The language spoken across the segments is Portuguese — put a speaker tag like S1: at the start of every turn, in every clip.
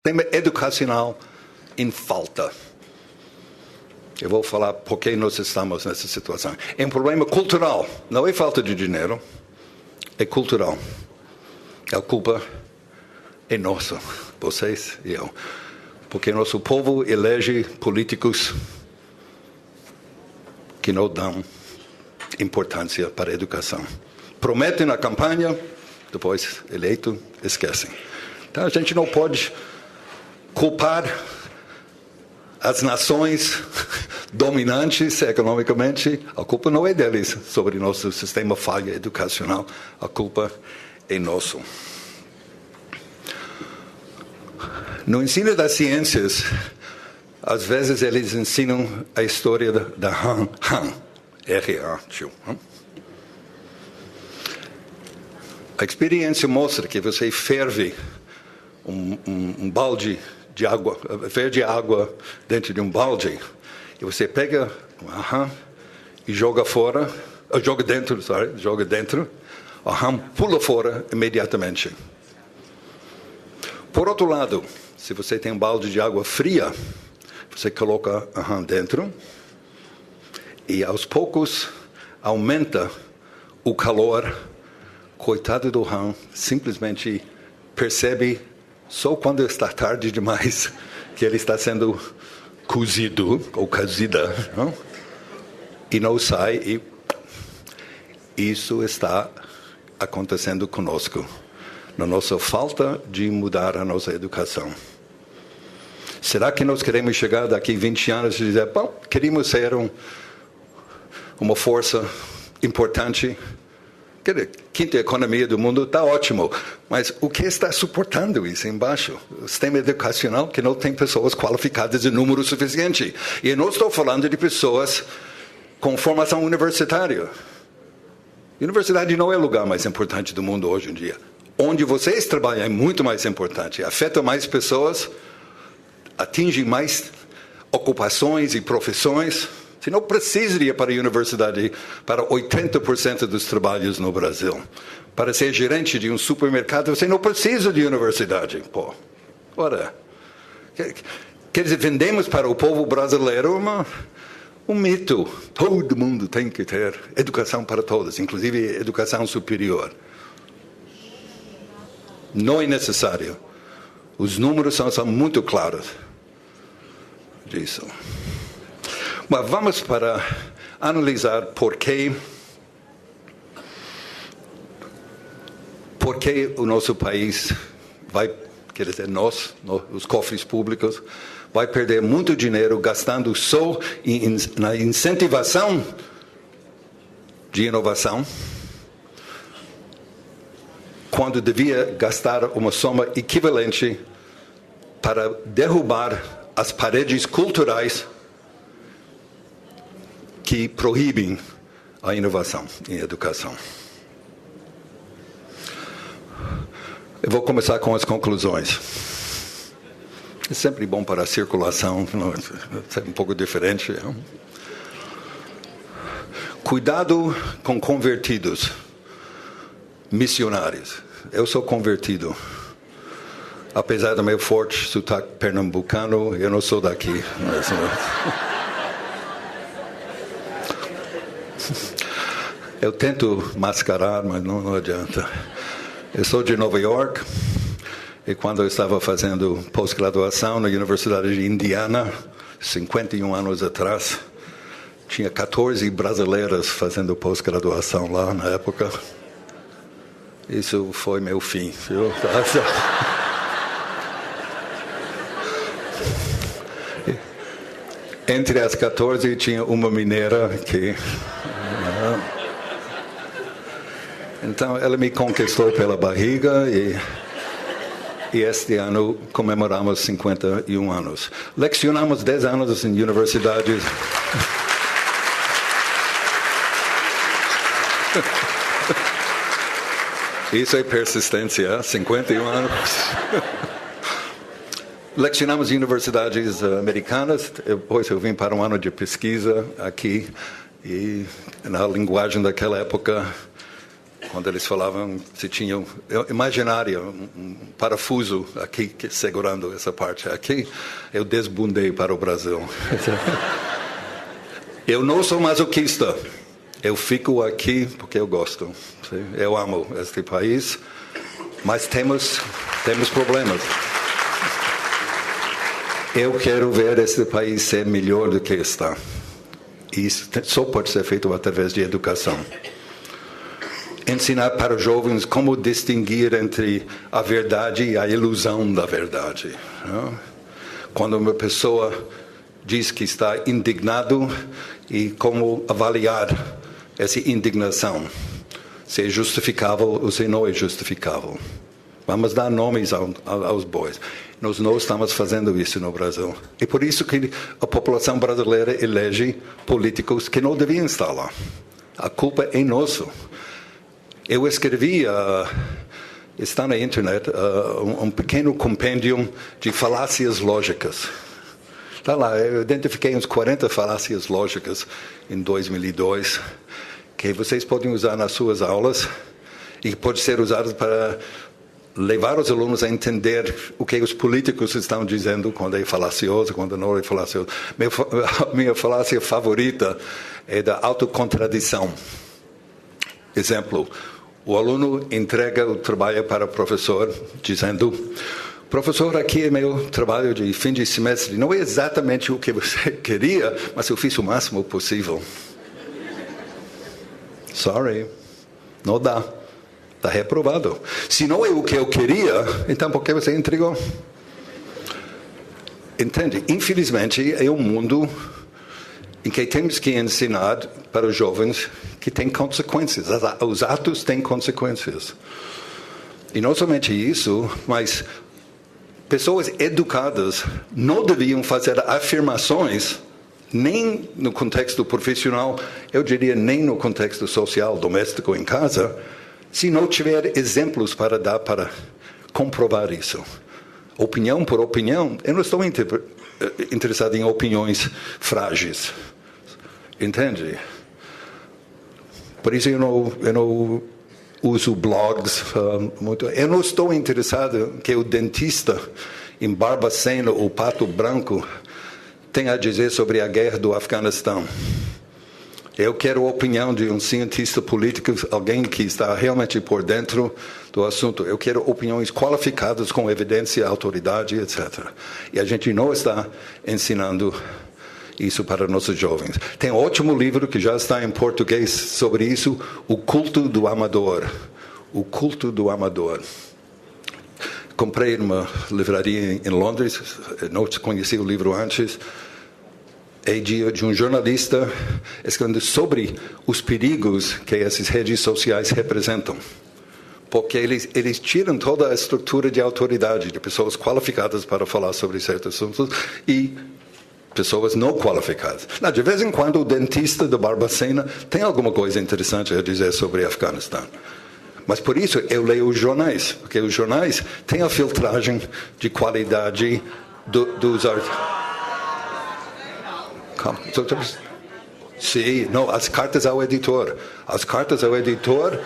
S1: Tema educacional em falta. Eu vou falar por que nós estamos nessa situação. É um problema cultural. Não é falta de dinheiro. É cultural. A culpa é nossa. Vocês e eu. Porque nosso povo elege políticos que não dão importância para a educação. Prometem na campanha, depois eleito, esquecem. Então a gente não pode culpar as nações dominantes economicamente. A culpa não é deles sobre nosso sistema falha educacional. A culpa é nossa. No ensino das ciências, às vezes eles ensinam a história da Han, R-A, A experiência mostra que você ferve um balde de água, ferve água dentro de um balde, e você pega uma rã e joga fora, joga dentro, a rã pula fora imediatamente. Por outro lado, se você tem um balde de água fria, você coloca a rã dentro e aos poucos aumenta o calor. Coitado do rã, simplesmente percebe só quando está tarde demais que ele está sendo cozido ou cozida, não? E não sai, e isso está acontecendo conosco, na nossa falta de mudar a nossa educação. Será que nós queremos chegar daqui 20 anos e dizer, bom, queremos ser uma força importante? Quinta economia do mundo está ótimo, mas o que está suportando isso embaixo? O sistema educacional que não tem pessoas qualificadas em número suficiente. E eu não estou falando de pessoas com formação universitária. Universidade não é o lugar mais importante do mundo hoje em dia. Onde vocês trabalham é muito mais importante. Afeta mais pessoas, atinge mais ocupações e profissões. Você não precisa ir para a universidade para 80% dos trabalhos no Brasil. Para ser gerente de um supermercado, você não precisa de universidade. Pô, ora, quer dizer, vendemos para o povo brasileiro um mito. Todo mundo tem que ter educação para todos, inclusive educação superior. Não é necessário. Os números são muito claros disso. Mas vamos para analisar por que o nosso país vai, quer dizer, nós, os cofres públicos, vai perder muito dinheiro gastando só na incentivação de inovação, quando devia gastar uma soma equivalente para derrubar as paredes culturais que proíbem a inovação em educação. Eu vou começar com as conclusões. É sempre bom para a circulação, é um pouco diferente. Cuidado com convertidos, missionários. Eu sou convertido. Apesar do meu forte sotaque pernambucano, eu não sou daqui. Eu tento mascarar, mas não adianta. Eu sou de Nova York, e quando eu estava fazendo pós-graduação na Universidade de Indiana, 51 anos atrás, tinha 14 brasileiras fazendo pós-graduação lá na época. Isso foi meu fim, viu? Entre as 14 tinha uma mineira que... Então, ela me conquistou pela barriga e este ano comemoramos 51 anos. Lecionamos 10 anos em universidades. Isso é persistência, 51 anos. Lecionamos em universidades americanas, depois eu vim para um ano de pesquisa aqui, e na linguagem daquela época, quando eles falavam se tinha imaginário, um parafuso aqui segurando essa parte aqui, eu desbundei para o Brasil. Eu não sou masoquista. Eu fico aqui porque eu gosto. Eu amo este país, mas temos problemas. Eu quero ver este país ser melhor do que está. E isso só pode ser feito através de educação. Ensinar para os jovens como distinguir entre a verdade e a ilusão da verdade. Quando uma pessoa diz que está indignado, e como avaliar essa indignação. Se é justificável ou se não é justificável. Vamos dar nomes aos bois. Nós não estamos fazendo isso no Brasil. E por isso que a população brasileira elege políticos que não deviam estar lá. A culpa é nossa. Eu escrevi, está na internet, um pequeno compêndio de falácias lógicas. Está lá, eu identifiquei uns 40 falácias lógicas em 2002, que vocês podem usar nas suas aulas e pode ser usado para levar os alunos a entender o que os políticos estão dizendo quando é falacioso, quando não é falacioso. Minha falácia favorita é da autocontradição. Exemplo, o aluno entrega o trabalho para o professor dizendo: professor, aqui é meu trabalho de fim de semestre. Não é exatamente o que você queria, mas eu fiz o máximo possível. Sorry, não dá. Está reprovado. Se não é o que eu queria, então por que você entregou? Entende? Infelizmente, é um mundo em que temos que ensinar para os jovens que tem consequências. Os atos têm consequências. E não somente isso, mas pessoas educadas não deviam fazer afirmações, nem no contexto profissional, eu diria nem no contexto social, doméstico, em casa, se não tiver exemplos para dar para comprovar isso. Opinião por opinião, eu não estou interessado em opiniões frágeis. Entende? Por isso eu não uso blogs muito. Eu não estou interessado que o dentista em Barbacena ou Pato Branco tenha a dizer sobre a guerra do Afeganistão. Eu quero a opinião de um cientista político, alguém que está realmente por dentro do assunto. Eu quero opiniões qualificadas com evidência, autoridade, etc. E a gente não está ensinando isso para nossos jovens. Tem um ótimo livro que já está em português sobre isso, O Culto do Amador. O Culto do Amador. Comprei numa livraria em Londres, não conheci o livro antes. É de um jornalista escrevendo sobre os perigos que essas redes sociais representam. Porque eles tiram toda a estrutura de autoridade de pessoas qualificadas para falar sobre certos assuntos e pessoas não qualificadas. Não, de vez em quando o dentista de Barbacena tem alguma coisa interessante a dizer sobre o Afeganistão. Mas por isso eu leio os jornais, porque os jornais têm a filtragem de qualidade dos artigos. Sim, não, as cartas ao editor. As cartas ao editor,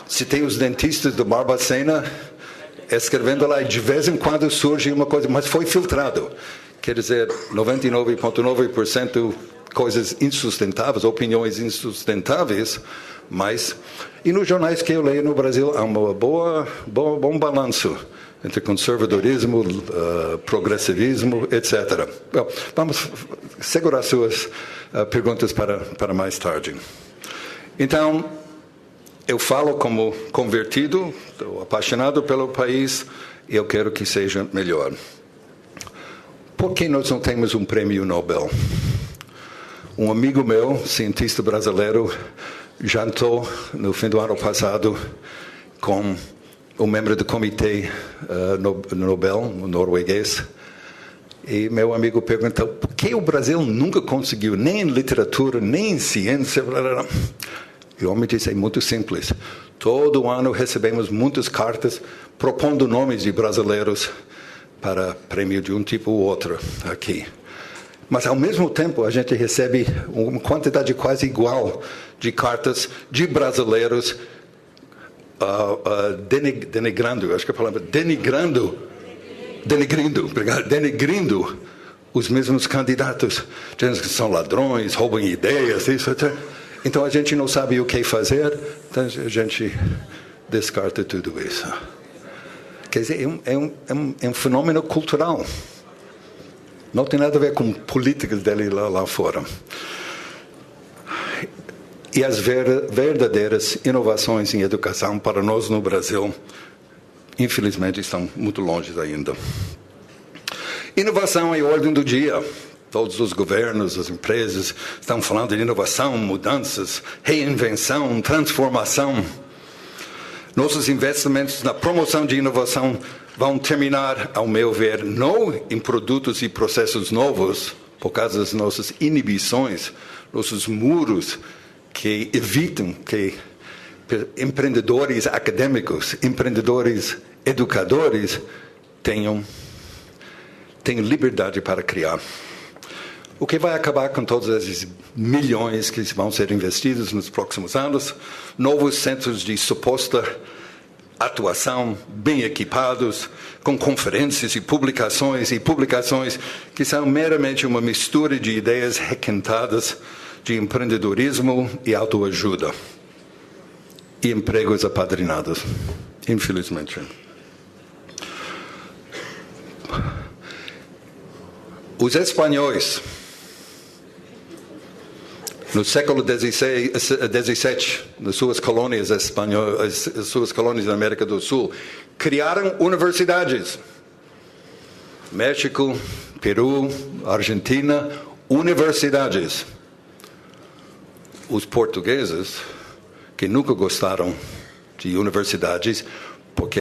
S1: se tem os dentistas de Barbacena escrevendo lá, e de vez em quando surge uma coisa, mas foi filtrado. Quer dizer, 99,9% coisas insustentáveis, opiniões insustentáveis, mas... E nos jornais que eu leio no Brasil, há um bom balanço entre conservadorismo, progressivismo, etc. Bom, vamos segurar suas perguntas para mais tarde. Então, eu falo como convertido, estou apaixonado pelo país e eu quero que seja melhor. Por que nós não temos um prêmio Nobel? Um amigo meu, cientista brasileiro, jantou no fim do ano passado com um membro do comitê Nobel, um norueguês, e meu amigo perguntou por que o Brasil nunca conseguiu, nem em literatura, nem em ciência, blá, blá, blá. E o homem disse, é muito simples. Todo ano recebemos muitas cartas propondo nomes de brasileiros para prêmio de um tipo ou outro aqui. Mas, ao mesmo tempo, a gente recebe uma quantidade quase igual de cartas de brasileiros denigrando, acho que a palavra denigrindo os mesmos candidatos, dizendo que são ladrões, roubam ideias, isso, etc. Então a gente não sabe o que fazer, então a gente descarta tudo isso. Quer dizer, é um fenômeno cultural. Não tem nada a ver com políticas dele lá fora. E as verdadeiras inovações em educação para nós no Brasil, infelizmente, estão muito longe ainda. Inovação é a ordem do dia. Todos os governos, as empresas estão falando de inovação, mudanças, reinvenção, transformação. Nossos investimentos na promoção de inovação vão terminar, ao meu ver, não em produtos e processos novos, por causa das nossas inibições, nossos muros que evitam que empreendedores acadêmicos, empreendedores educadores tenham liberdade para criar. O que vai acabar com todos esses milhões que vão ser investidos nos próximos anos? Novos centros de suposta atuação, bem equipados, com conferências e publicações que são meramente uma mistura de ideias requentadas de empreendedorismo e autoajuda. E empregos apadrinados, infelizmente. Os espanhóis, no século XVII, nas suas colônias espanholas, suas colônias na América do Sul, criaram universidades. México, Peru, Argentina, universidades. Os portugueses, que nunca gostaram de universidades,